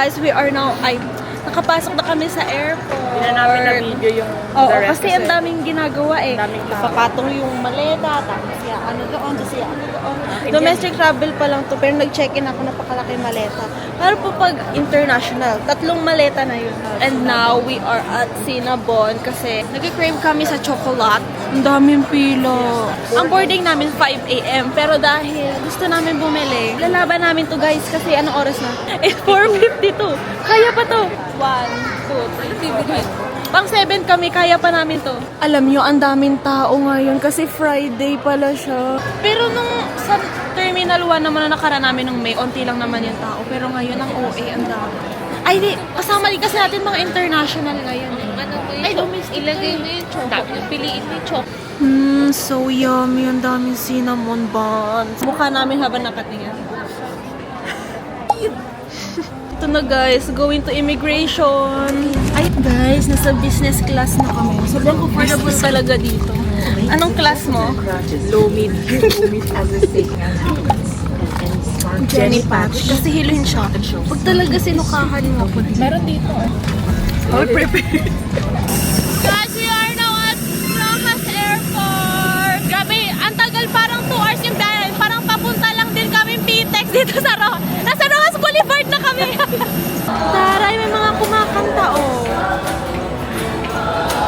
guys, we are now, nakapasok na kami sa airport. Hindi na namin na-video yung Oo, the rest kasi ang daming ginagawa eh. Daming tao. Papatong yung maleta, tapos siya, ano doon, tapos siya, ano doon. Domestic travel pa lang to, pero nag-check-in ako, napakalaki yung maleta. Pero po pag international, 3 maleta na yun. And now, we are at Cinnabon kasi nag-crave kami sa chocolate. Ang daming pila. Ang boarding namin 5 a.m. Pero dahil gusto namin bumili, lalaban namin to guys kasi anong oras na? 4:52. Kaya pa to. 1, 2, 3, 4. Pang 7 kami, kaya pa namin to. Alam nyo, ang daming tao ngayon kasi Friday pala siya. Pero nung sa Terminal 1 naman na nakaraan namin nung May, onti lang naman yung tao. Pero ngayon, ang OA, ang dami. Ay, di. Kasama din kasi natin mga international ngayon. Ano mo Ay, yung domestic. ilagay mo yung choco. Piliin mo yung choco. So yummy. Ang daming cinnamon buns. Mukha namin habang nakatingin. Ito na guys, going to immigration. Ay guys, nasa business class na kami. Sobrang comfortable talaga dito. Anong class mo? low mid as a steak. Jenny Patch. Kasi hiluhin siya. Pag talaga sinukahan mo ako dito. Meron dito. Oh, prepare. Guys, we are now at Rojas Airport. Grabe, ang tagal, parang 2 hours yung biyahe. Parang papunta lang din kami Pitex dito sa Rojas. Nasa Rojas Boulevard na kami. Taray, may mga kumakanta, oh.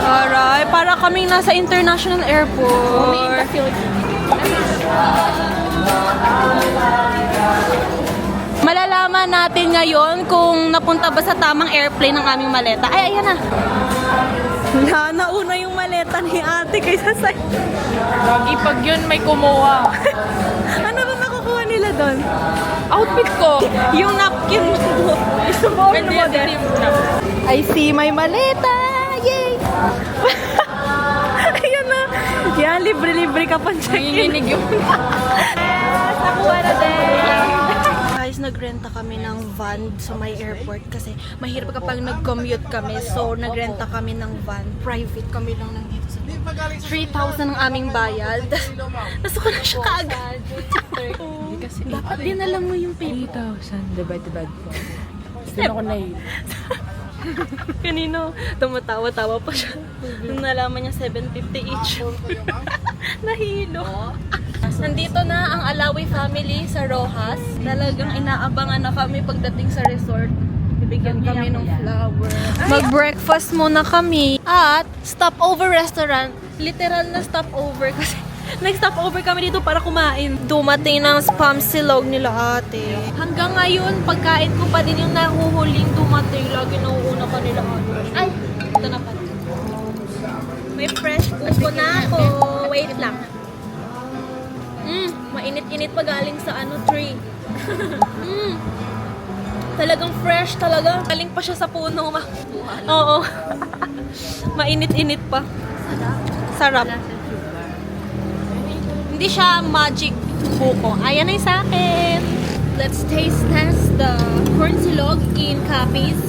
Taray, para kaming nasa international airport. Malalaman natin ngayon kung napunta ba sa tamang airplane ang aming maleta. Ay, ayan na. Nauna yung maleta ni ate kaysa sa... Lagi pag yun may kumuha. Ano ba nakukuha nila doon? Outfit ko. Yung napkin mo. Isubaw Pwede mo din din. yung I see my maleta! Yay! Ayan na. Yan, libre-libre ka pang check-in. nanginginig yung Yes! Nakuha na din! Guys, nagrenta kami ng van sa may airport kasi mahirap kapag nag-commute kami. So, nagrenta kami ng van. Private kami lang nandito sa 3,000 ang aming bayad. Nasa ko na siya kaagad. kasi Dapat din alam mo yung paper. 8,000 divided po. Sino ko na yun? Kanino, tumatawa-tawa pa siya. Nung nalaman niya 750 each. Nahilo. Nandito na ang Alawi family sa Rojas. Talagang inaabangan na kami pagdating sa resort. Bibigyan kami ng flower. Mag-breakfast muna kami at stopover restaurant. Literal na stopover kasi nag-stopover kami dito para kumain. Dumating ng spam silog nila ate. Hanggang ngayon, pagkain ko pa din yung nahuhuling dumating. Lagi nauuna pa nila ate. Ay, ito na pala. May fresh puso na ako. Wait lang. Mainit-init pa galing sa tree. Talagang fresh talaga. Galing pa siya sa puno. Oo. Mainit-init pa. Sarap. Hindi siya magic buko. Ayan ay sa akin. Let's taste test the corn silog in copies.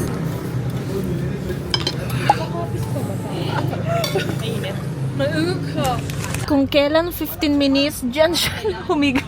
Mainit ka. Kung kailan 15 minutes, dyan siya humiga.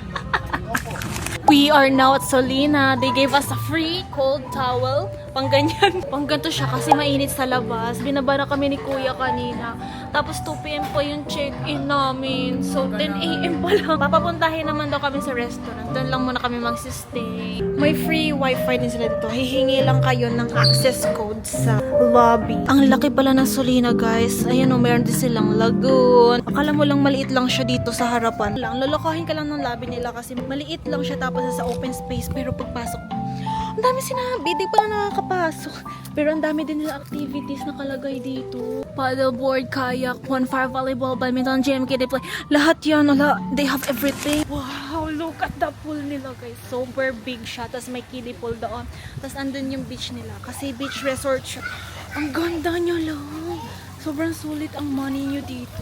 We are now at Solina. They gave us a free cold towel. Pang ganyan. Pang ganito siya kasi mainit sa labas. Binabara kami ni Kuya kanina. Tapos 2 p.m. pa yung check-in namin. So 10 a.m. pa lang. Papapuntahin naman daw kami sa restaurant. Doon lang muna kami magsistay. May free wifi din sila dito. Hihingi lang kayo ng access code sa lobby. Ang laki pala ng Solina guys. Ayan o, meron din silang lagoon. Akala mo lang maliit lang siya dito sa harapan. Lolokohin ka lang ng lobby nila kasi maliit lang siya tapos sa open space. Pero pagpasok, ang dami sinabi, di pa nakakapasok. Pero ang dami din nila activities nakalagay dito. Paddleboard, kayak, bonfire, volleyball, badminton, gym, kiddie play. Lahat yan, they have everything. Wow, look at the pool nila guys. Super big siya. Tapos may kiddie pool doon. Tapos andun yung beach nila. Kasi beach resort siya. Ang ganda niya lang. Sobrang sulit ang money nyo dito.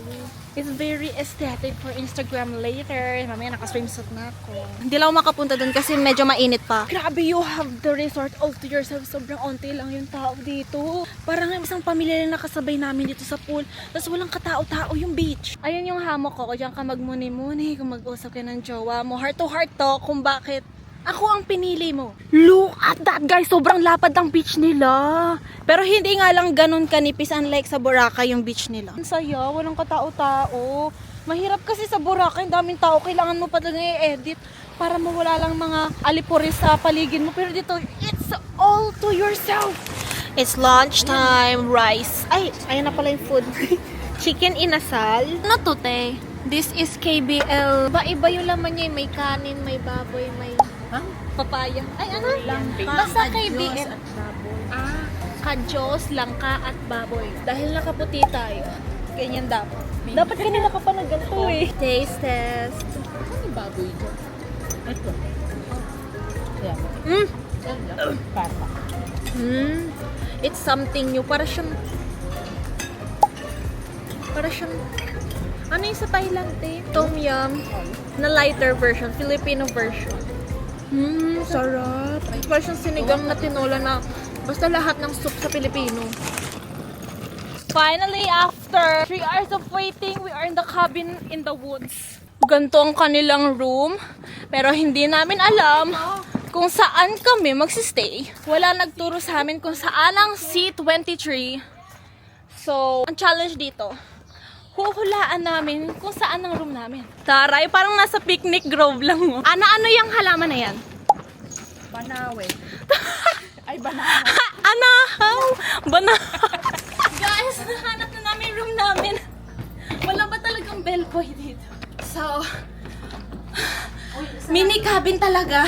It's very aesthetic for Instagram later. Mamaya naka-swimsuit na ako. Hindi lang ako makapunta dun kasi medyo mainit pa. Grabe, you have the resort all to yourself. Sobrang onti lang yung tao dito. Parang isang pamilya lang nakasabay namin dito sa pool. Tapos walang katao-tao yung beach. Ayun yung hammock ko. Diyan ka magmuni-muni. Kung mag-usap ka ng jowa mo. Heart to heart to kung bakit Ako ang pinili mo. Look at that, guys. Sobrang lapad ang beach nila. Pero hindi nga lang ganun kanipis unlike sa Boracay yung beach nila. Ang saya, walang katao-tao. Mahirap kasi sa Boracay, daming tao. Kailangan mo pa talaga i-edit para mawala lang mga alipuris sa paligid mo. Pero dito, it's all to yourself. It's lunchtime, rice. Ay, ayun na pala yung food. Chicken inasal. Ano to, te? This is KBL. Iba yung laman niya. May kanin, may baboy, may papaya. Ay, ano? Basta KBL. Kadyos, langka, at baboy. Dahil nakaputi tayo, ganyan dapat. Dapat kanina ka pa nagganto eh. Taste test. Ano yung baboy dyan? Ito. Ayan. Para. It's something new. Para siyang... Ano yung sa Thailand eh? Tom yum. Na lighter version. Filipino version. Sarap. Para siyang sinigang na tinola na basta lahat ng soup sa Pilipino. Finally, after 3 hours of waiting, we are in the cabin in the woods. Ganto ang kanilang room. Pero hindi namin alam kung saan kami magsistay. Wala nagturo sa amin kung saan ang C23. So, ang challenge dito, huhulaan namin kung saan ang room namin. Taray, parang nasa picnic grove lang mo. Ano yung halaman na yan? Banawe. Ay, banawe. Anahaw! Guys, nahanap na namin yung room namin. Wala ba talagang bellboy dito? So, mini cabin talaga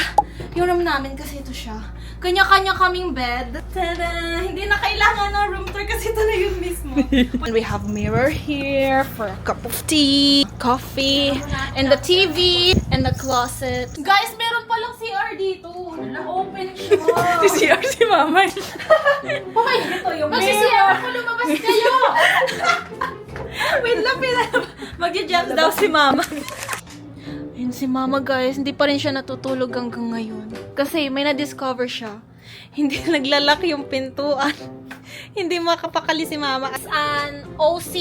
yung room namin kasi ito siya. Kanya-kanya kaming bed. Tada! Hindi na kailangan ng room tour kasi ito na yung mismo. And we have mirror here for a cup of tea, coffee, and the TV, and the closet. Guys, meron palang CR dito. Na-open siya. CR si mama. Okay, ito yung mirror. Ako, lumabas kayo! Wait lang, magja-jams daw si mama. Ayun si mama, guys. Hindi pa rin siya natutulog hanggang ngayon. Kasi may na-discover siya. Hindi naglalak yung pintuan. Hindi makapakali si mama. As an OC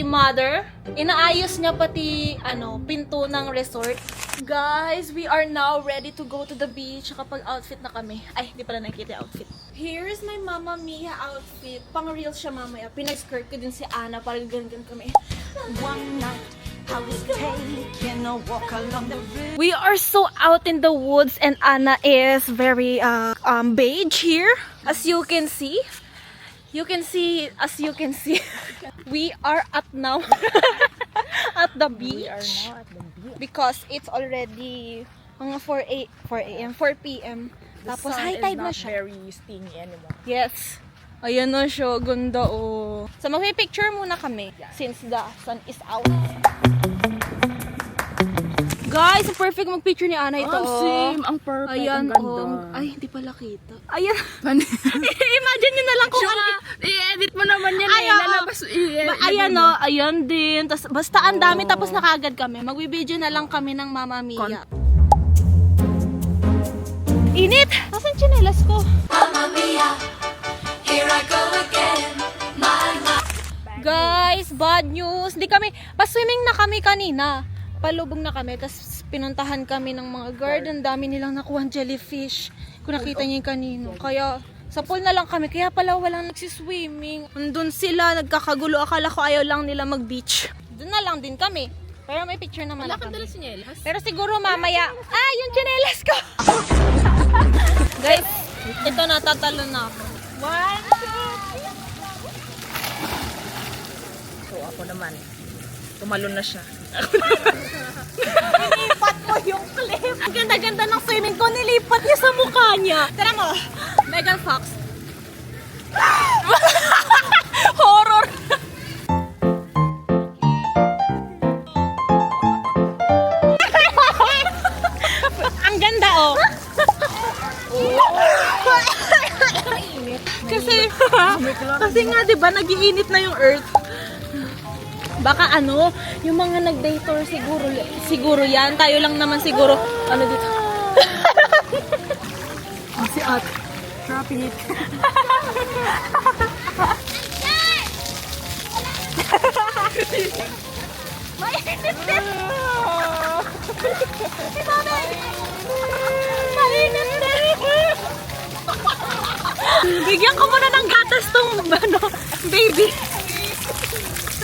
mother, inaayos niya pati pinto ng resort. Guys, we are now ready to go to the beach kapag outfit na kami. Ay, hindi pala nakikita yung outfit. Here's my Mama Mia outfit. Pang real siya mamaya. Pinag-skirt ko din si Ana para ganyan kami. One night, I was taking a walk along the river. We are so out in the woods and Ana is very beige here. As you can see. We are at now at the beach. We are now at the beach. Because it's already mga 4 p.m. Tapos high tide na siya. Very stingy anymore. Yes. Ayan na siya. Ganda oh. So magpipicture muna kami since the sun is out. Guys, perfect mag-picture ni Ana ito. Same. Ang perfect. Ayan, ang ganda. Ay, hindi pala kita. Ayan. Imagine nyo na lang kung ano. I-edit mo naman yan Ay, oo. Lalabas, Ayan o, ayan din. Tas, basta ang dami tapos nakagad kami. Magbibideo na lang kami ng Mama Mia. Init! Nasaan tsinelas ko? Mamma mia, here I go again. My. Guys, bad news. Hindi kami, pa-swimming na kami kanina. Palubog na kami, tapos pinuntahan kami ng mga garden. Dami nilang nakuha jellyfish. Kung nakita niyo yung kanino. Kaya, sa pool na lang kami. Kaya pala walang nagsiswimming. Andun sila, nagkakagulo. Akala ko ayaw lang nila mag-beach. Doon na lang din kami. Pero may picture naman na kami. Pero siguro mamaya, yung tsinelas ko! Guys, ito natatalo na ako. 1, 2, 3. So, ako naman. Tumalon na siya. Nilipat mo yung clip. Ang ganda-ganda ng swimming ko, nilipat niya sa mukha niya. Tara mo, Megan Fox. Horror. Ang ganda oh. Kasi nga 'di ba nag-iinit na yung earth. Baka yung mga nag-day tour siguro yan. Tayo lang naman siguro, dito. Si At. Traffic. Mainit din. Si Mami. Bigyan ko muna ng gatas tong baby.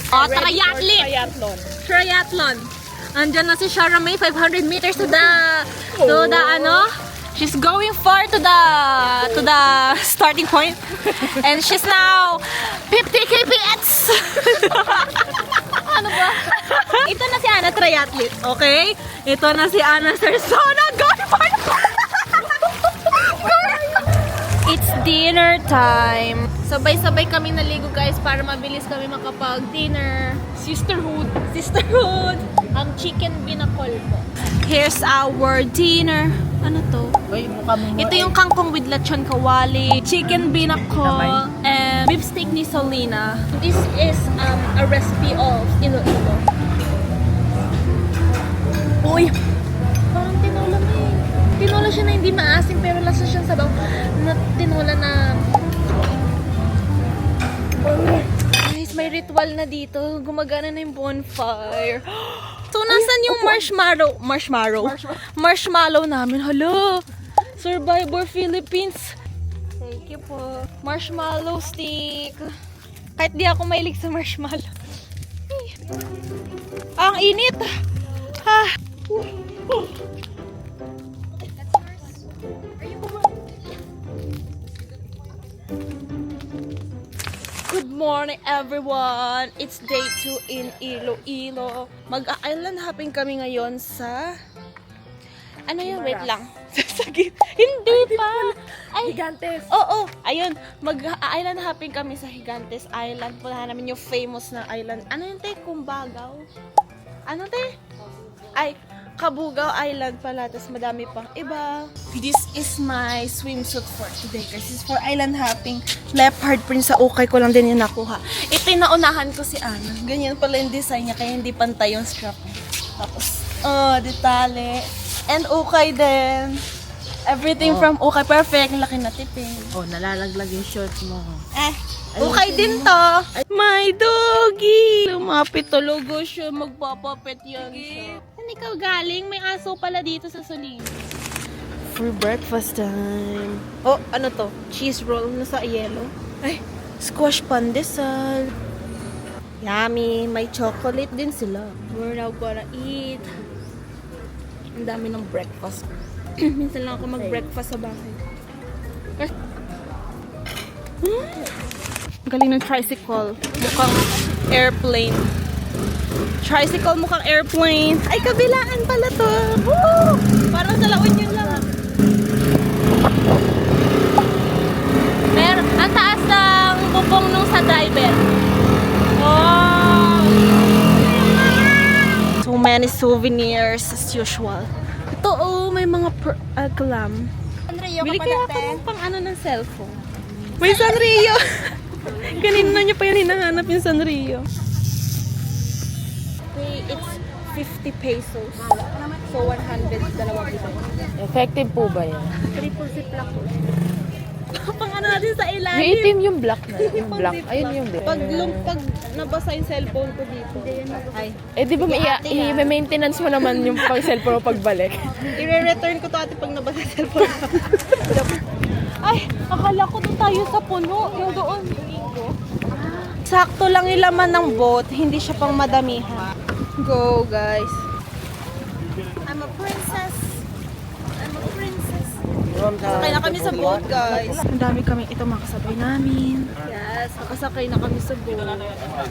Triathlete. Triathlon. Triathlon. Andyan na si Shara May, 500 meters to the she's going far to the starting point. And she's now 50 kpx. Ano ba? Ito na si Ana, triathlete, okay? Ito na si Ana Sersona, going far. It's dinner time. Sabay-sabay kami naligo guys para mabilis kami makapag-dinner. Sisterhood. Sisterhood! Ang chicken binakol po. Here's our dinner. Ano to? Uy, mukha mo. Ito yung kangkong with lechon kawali, chicken binakol, and beef steak ni Solina. This is a recipe of Iloilo. Uy! Parang tinola mo eh. Tinola siya na hindi maasim pero lasa siyang sabaw na tinola na... Guys, may ritual na dito. Gumagana na yung bonfire. So, nasan yung marshmallow namin? Hello! Survivor Philippines. Thank you po. Marshmallow stick. Kahit di ako mahilig sa marshmallow. Ang init! Ah! Good morning everyone! It's day 2 in Iloilo. Mag-island hopping kami ngayon sa... Ano yun? Wait lang. Sasagit. Hindi pa! Ay, Gigantes. oo! Ayun. Mag-island hopping kami sa Gigantes Island. Punahan namin yung famous na island. Ano yun, te? Kumbagaw? Ano, te? Ay, Kabugao Island pala, tapos madami pang iba. This is my swimsuit for today guys. This is for island hopping. Leopard print sa ukay ko lang din yung nakuha. Ito yung naunahan ko si Ana. Ganyan pala yung design niya, kaya hindi pantay yung strap niya. Tapos, detale. And ukay din. Everything from ukay. Perfect. Ang laki na tipin. Oh, nalalaglag yung short mo. Ukay din to. My doggy. Lumapit tulogo siya. Magpapapet yan siya. Saan ikaw galing? May aso pala dito sa Solina. For breakfast time. Oh, ano to? Cheese roll na sa yellow. Ay, squash pandesal. Yummy. May chocolate din sila. We're now gonna eat. Ang dami ng breakfast. Minsan lang ako mag-breakfast sa bahay. Galing ng tricycle. Mukhang airplane. Tricycle mukhang airplane. Ay, kabilaan pala to. Woo! Parang sa La Union lang. Pero, ang taas ng bubong nung sa driver. Wow! So many souvenirs as usual. Ito, oh, may mga glam. Bili kaya ako ng pang ano ng cellphone. May Sanrio! Kanina niya pa yan hinahanap yung Sanrio. Okay, it's 50 pesos. So, 100, dalawa dito. Effective po ba yan? Triple zip lock ko. Pang ano natin sa ilalim. May itim yung black na. Yung black. Ayun yung black. Pag nabasa yung cellphone ko dito. Ay. Eh, di ba may maintenance mo naman yung pang cellphone mo pagbalik? I-return ko to ate pag nabasa yung cellphone ko. Ay, akala ko doon tayo sa puno. Yung doon. Sakto lang yung laman ng boat. Hindi siya pang madamihan. Go, guys. I'm a princess. I'm a princess. Sakay na kami sa boat, guys. Ang dami kaming ito makasabay namin. Yes, nakasakay na kami sa boat.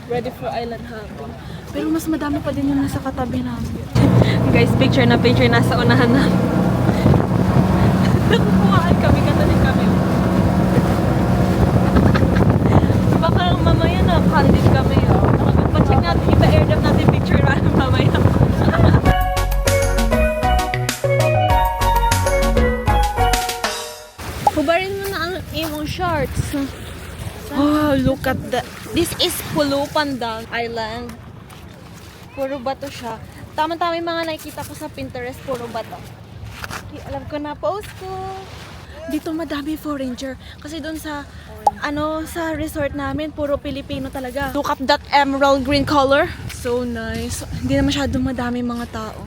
Ready for island hopping. Pero mas madami pa din yung nasa katabi namin. Guys, picture nasa unahan namin. Nakukuhaan kami, kataling kami. Baka mamaya na candid kami. Pag-check natin, ipa-airdrop natin picture natin mamaya. Hubarin mo na ang imong shorts. Oh, look at that. This is Pulupandang Island. Puro bato siya. Tama-tama yung mga nakikita ko sa Pinterest, puro bato. Okay, alam ko na, post ko. Dito madami foreigner. Kasi doon sa, sa resort namin, puro Pilipino talaga. Look at that emerald green color. So nice. Hindi na masyadong madami mga tao.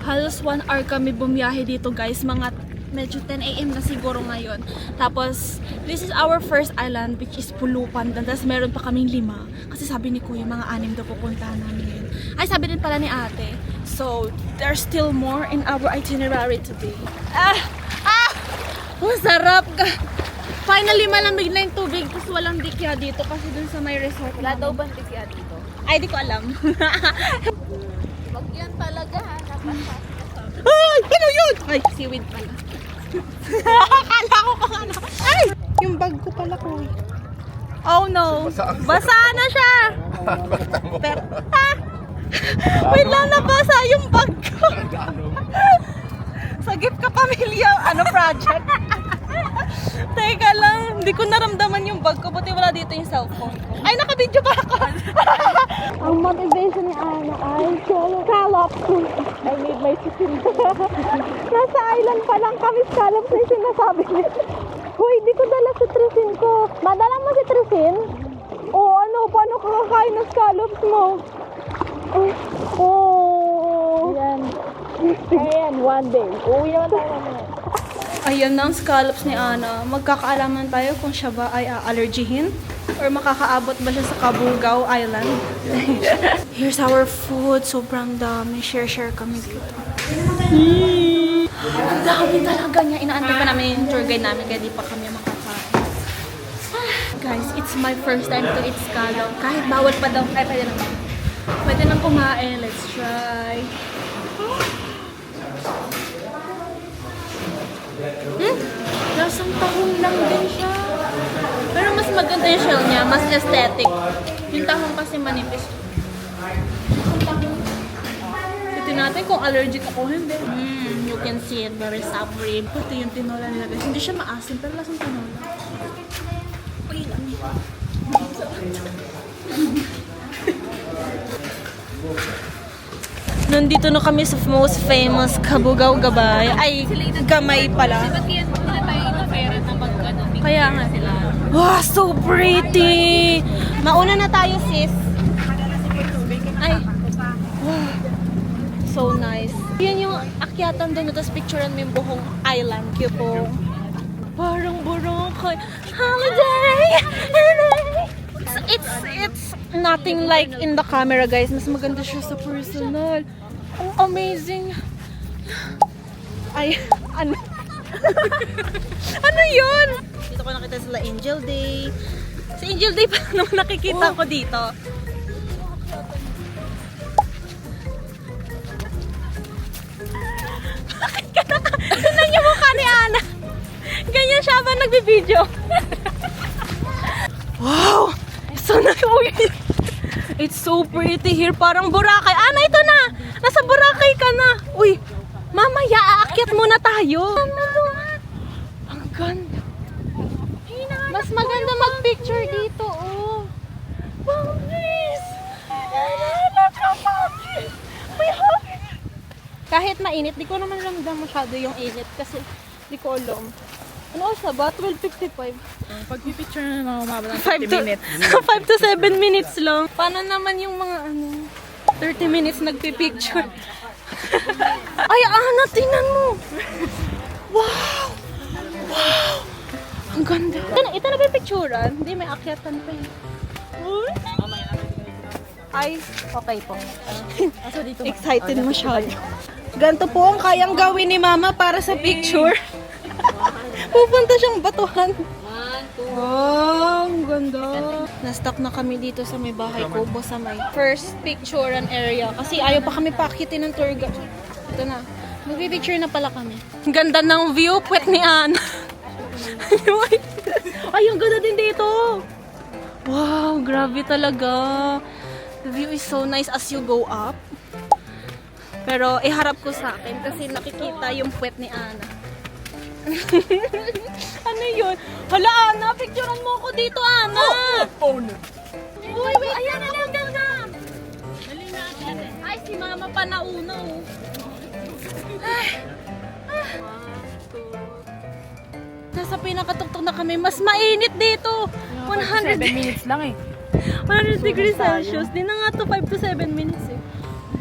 Halos 1 hour kami bumiyahe dito guys. Mga Medyo 10 a.m. na siguro ngayon. Tapos, this is our first island, which is Pulupan. Tapos meron pa kaming 5. Kasi sabi ni Kuya, mga 6 daw pupuntahan namin ngayon. Ay, sabi din pala ni ate. So, there's still more in our itinerary today. Masarap ka! Finally, malamig na yung tubig. Tapos walang dikya dito kasi dun sa may resort. Wala daw bang tikya dito? Ay, di ko alam. Wag yan talaga ha. Ay! Ano yun? Ay, seaweed pala. Akala ko kung ano. Ay! Yung bag ko pala, Kuya. Oh no! Basa na siya! Pero, wait lang, nabasa yung bag ko. Sa gift ka pamilya, project? Teka lang, hindi ko naramdaman yung bag ko, buti wala dito yung cellphone ko. Ay, naka-video pa ako! Ang motivation ni Ana ay scallops. I made my chicken. Nasa island pa lang kami, scallops na yung sinasabi niya. Hoy, di ko dala si Trisin ko. Madala mo si Trisin? Oo, paano kakakain ng scallops mo? Yan. Ayan, one day. Uwi naman tayo mamaya. Ayan na ang scallops ni Ana. Magkakaalaman tayo kung siya ba ay allergyhin or makakaabot ba siya sa Cabugao Island. Here's our food. Sobrang dami. Share kami dito. Ang dami talaga niya. Inaantay pa namin yung tour guide namin kaya di pa kami makakain. Guys, it's my first time to eat scallop. Kahit bawal pa daw. Ay, pwede naman. Pwede nang kumain. Let's try. Lasang tahong lang din siya. Pero mas maganda yung shell niya. Mas aesthetic. Yung tahong kasi manipis. Yung tahong. Ito natin kung allergic ako. Hindi. You can see it. Very savory. Pati yung tinola nila. Hindi siya maasim. Pero lasang tinola. Uy, lami. Nandito na kami sa most famous Cabugao Gabay. Ay, Gamay pala. Ba't yan muna tayo ino-fairet na mag-ano? Kaya nga. Wow, so pretty! Mauna na tayo, sis. Ay. Wow. So nice. Yan yung akyatan doon. Tapos picturean mo yung buong island. Cute po. Parang Boracay. Holiday! It's nothing like in the camera, guys. Mas maganda siya sa personal. Oh, amazing. Ay, ano? Ano yun? Dito ko nakita sila Angel Day. Si Angel Day pa naman nakikita ko dito. Bakit ka naka... Tignan niyo mukha ni Ana. Ganyan siya ba nagbibideo? Wow! So it's so pretty here. Parang Boracay. Ana, ito na! Nasa Boracay ka na. Uy, mamaya aakyat muna tayo. Ang ganda. Mas maganda mag-picture dito, oh. Wow, nice! Kahit mainit, di ko naman ramdam masyado yung init kasi di ko alam. Ano oras ba? 12:55. Pag-picture na naman umabot ng 5 to 7 minutes lang. Paano naman yung mga 30 minutes nagpipicture? Ay, Ana, tingnan mo! Wow! Wow! Ang ganda. Ito na ba yung picturean? Hindi, may akyatan pa eh. Ay, okay po. Excited masyado. Ganito po ang kayang gawin ni Mama para sa picture. Pupunta siyang batuhan. Wow, ang ganda. Na-stuck na kami dito sa may bahay kubo sa may first picturean area. Kasi ayaw pa kami pakitin ng tour guide. Ito na. Mag-picture na pala kami. Ang ganda ng view, puwet ni Ana. Ay, ang ganda din dito. Wow, grabe talaga. The view is so nice as you go up. Pero iharap ko sa akin kasi nakikita yung puwet ni Ana. Ano yun? Hala, Ana, picturean mo ako dito, Ana! Uy, wait, ayan na lang, ganda! Ay, si Mama pa nauna, oh. Nasa pinakatuktok na kami, mas mainit dito! 7 minutes lang eh. 100 degrees Celsius. Di na nga to 5 to 7 minutes eh.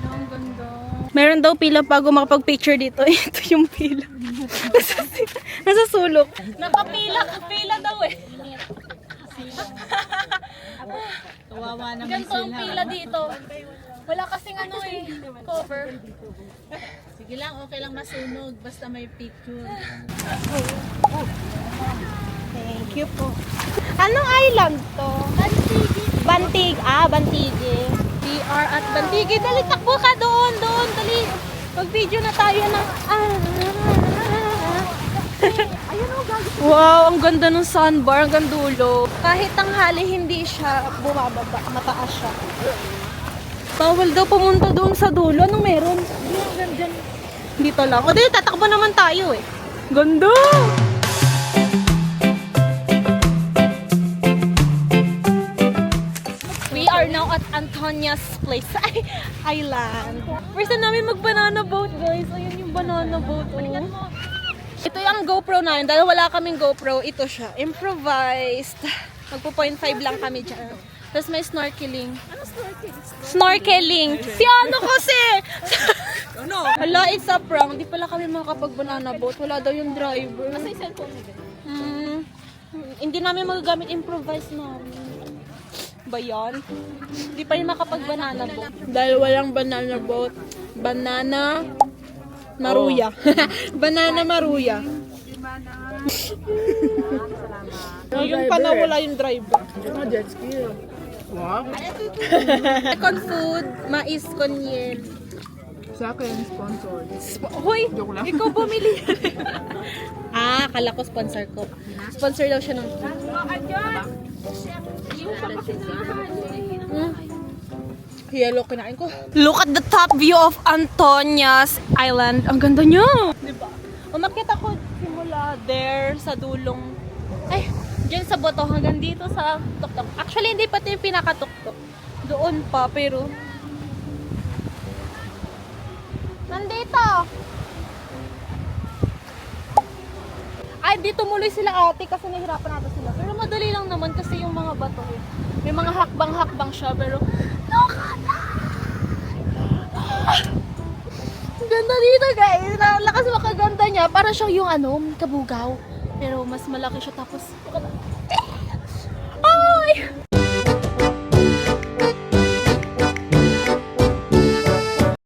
Ang ganda. Meron daw pila bago makapag-picture dito. Ito yung pila. Nasa sulok. Nakapila, kapila daw eh. Kawawa naman Ganito ang pila dito. Wala kasing ano eh, cover. Sige lang, okay lang masunog. Basta may picture. Thank you po. Anong island to? Bantigi. Bantigi. We are at Bantigi. Dali, takbo ka doon. Dali. Mag-video na tayo ng... Wow, ang ganda ng sandbar. Ang gandulo. Kahit tanghali, hindi siya bumababa. Mataas siya. Bawal daw pumunta doon sa dulo. Anong meron? Dito lang. O, dito, tatakbo naman tayo eh. Ganda! We are now at Antonia's place. Island. First time namin mag-banana boat, guys. Ayun yung banana boat. Oh. Ito yung GoPro namin. Dahil wala kaming GoPro, ito siya. Improvised. Magpo 0.5 lang kami dyan. Tapos may snorkeling. Ano snorkeling? Snorkeling. Si ano kasi? Ano? Hala, it's a prank. Di pala kami makakapag-banana boat. Wala daw yung driver. Nasa cellphone mo ba? Hindi namin magagamit improvise namin. Ba yan? Hindi pa rin makapag-banana boat. Dahil walang banana boat. Banana Maruya. Banana Maruya. Yung pa nawala yung driver. Jet ski. Wow. Second food, mais con yen. Sa akin, sponsor. Hoy, Joke lang. ikaw bumili. Akala ko sponsor ko. Sponsor daw siya ng Yellow kinain ko. Look at the top view of Antonia's Island. Ang ganda niya. Diba? Umakyat ako simula there sa dulong. Ay, dyan sa boto hanggang dito sa tuktok. Actually, hindi pa ito yung pinakatuktok. Doon pa, pero nandito. Ay, dito muloy sila ate kasi nahirapan natin sila. Pero madali lang naman kasi yung mga bato eh. May mga hakbang-hakbang siya, pero look at that! Ganda dito guys. Lakas makaganda niya. Para siyang yung ano, kabugaw. Pero mas malaki siya tapos ay!